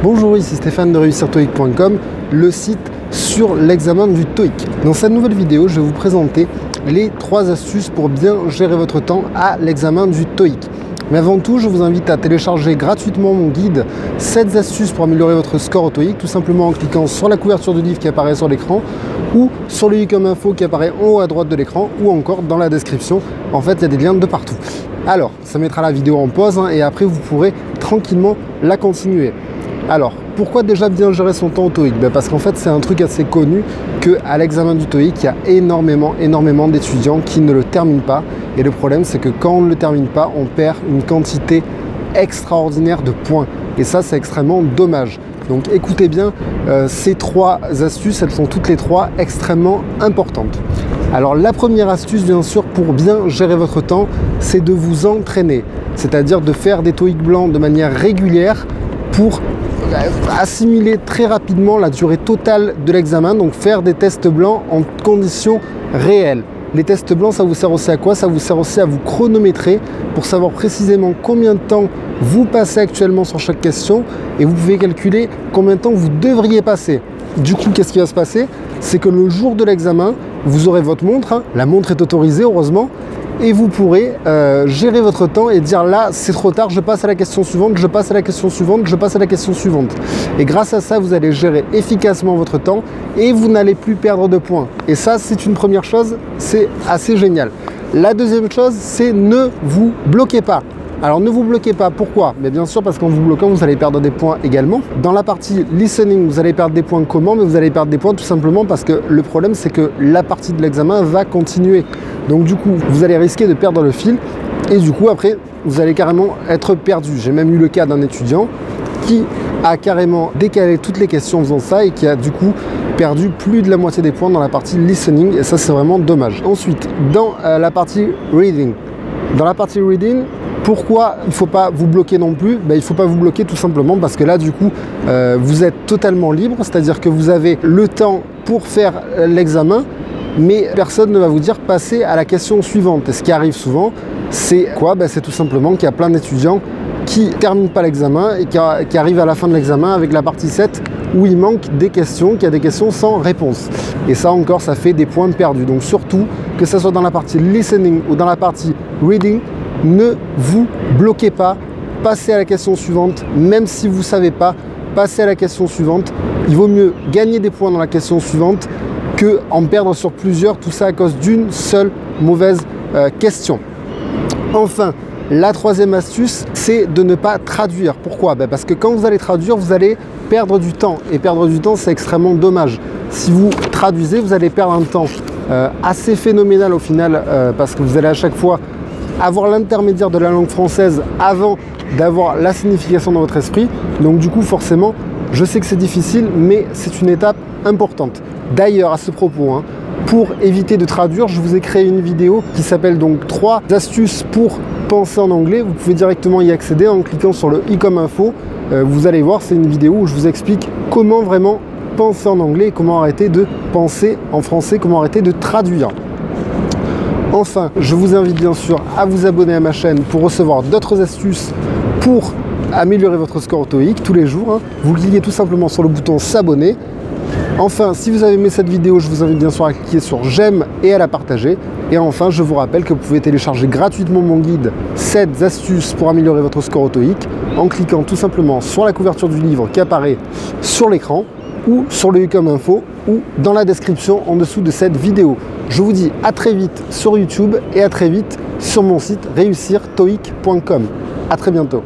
Bonjour, ici Stéphane de réussirtoeic.com, le site sur l'examen du TOEIC. Dans cette nouvelle vidéo, je vais vous présenter les 3 astuces pour bien gérer votre temps à l'examen du TOEIC. Mais avant tout, je vous invite à télécharger gratuitement mon guide 7 astuces pour améliorer votre score au TOEIC, tout simplement en cliquant sur la couverture du livre qui apparaît sur l'écran ou sur le i comme info qui apparaît en haut à droite de l'écran ou encore dans la description. En fait, il y a des liens de partout. Alors, ça mettra la vidéo en pause et après vous pourrez tranquillement la continuer. Alors, pourquoi déjà bien gérer son temps au TOEIC? Parce qu'en fait, c'est un truc assez connu qu'à l'examen du TOEIC, il y a énormément d'étudiants qui ne le terminent pas. Et le problème, c'est que quand on ne le termine pas, on perd une quantité extraordinaire de points. Et ça, c'est extrêmement dommage. Donc écoutez bien, ces 3 astuces, elles sont toutes les 3 extrêmement importantes. Alors la première astuce, bien sûr, pour bien gérer votre temps, c'est de vous entraîner. C'est-à-dire de faire des TOEIC blancs de manière régulière pour assimiler très rapidement la durée totale de l'examen, donc faire des tests blancs en conditions réelles. Les tests blancs, ça vous sert aussi à quoi? Ça vous sert aussi à vous chronométrer pour savoir précisément combien de temps vous passez actuellement sur chaque question et vous pouvez calculer combien de temps vous devriez passer. Du coup, qu'est-ce qui va se passer? C'est que le jour de l'examen, vous aurez votre montre, la montre est autorisée heureusement, et vous pourrez gérer votre temps et dire là c'est trop tard, je passe à la question suivante, je passe à la question suivante, je passe à la question suivante. Et grâce à ça, vous allez gérer efficacement votre temps et vous n'allez plus perdre de points. Et ça, c'est une première chose, c'est assez génial. La deuxième chose, c'est ne vous bloquez pas. Alors ne vous bloquez pas, pourquoi? Mais bien sûr parce qu'en vous bloquant, vous allez perdre des points également. Dans la partie listening, vous allez perdre des points comment? Mais vous allez perdre des points tout simplement parce que le problème, c'est que la partie de l'examen va continuer. Donc du coup, vous allez risquer de perdre le fil et du coup, après, vous allez carrément être perdu. J'ai même eu le cas d'un étudiant qui a carrément décalé toutes les questions en faisant ça et qui a du coup perdu plus de la moitié des points dans la partie listening et ça, c'est vraiment dommage. Ensuite, dans la partie reading. Dans la partie reading, pourquoi il ne faut pas vous bloquer non plus? Il ne faut pas vous bloquer tout simplement parce que là, du coup, vous êtes totalement libre, c'est-à-dire que vous avez le temps pour faire l'examen, mais personne ne va vous dire passer à la question suivante. Et ce qui arrive souvent, c'est quoi? C'est tout simplement qu'il y a plein d'étudiants qui ne terminent pas l'examen et qui arrivent à la fin de l'examen avec la partie 7 où il manque des questions, qu'il y a des questions sans réponse. Et ça encore, ça fait des points perdus. Donc surtout, que ce soit dans la partie listening ou dans la partie reading, ne vous bloquez pas, passez à la question suivante, même si vous ne savez pas, passez à la question suivante. Il vaut mieux gagner des points dans la question suivante que en perdre sur plusieurs, tout ça à cause d'une seule mauvaise question. Enfin, la troisième astuce, c'est de ne pas traduire. Pourquoi? Parce que quand vous allez traduire, vous allez perdre du temps. Et perdre du temps, c'est extrêmement dommage. Si vous traduisez, vous allez perdre un temps assez phénoménal au final, parce que vous allez à chaque fois avoir l'intermédiaire de la langue française avant d'avoir la signification dans votre esprit. Donc du coup, forcément, je sais que c'est difficile, mais c'est une étape importante. D'ailleurs, à ce propos, pour éviter de traduire, je vous ai créé une vidéo qui s'appelle donc 3 astuces pour penser en anglais. Vous pouvez directement y accéder en cliquant sur le i comme info. Vous allez voir, c'est une vidéo où je vous explique comment vraiment penser en anglais et comment arrêter de penser en français, comment arrêter de traduire. Enfin, je vous invite bien sûr à vous abonner à ma chaîne pour recevoir d'autres astuces pour améliorer votre score au TOEIC tous les jours. Vous cliquez tout simplement sur le bouton s'abonner. Enfin, si vous avez aimé cette vidéo, je vous invite bien sûr à cliquer sur j'aime et à la partager. Et enfin, je vous rappelle que vous pouvez télécharger gratuitement mon guide 7 astuces pour améliorer votre score au TOEIC en cliquant tout simplement sur la couverture du livre qui apparaît sur l'écran ou sur le i comme info ou dans la description en dessous de cette vidéo. Je vous dis à très vite sur YouTube et à très vite sur mon site réussirtoeic.com. À très bientôt.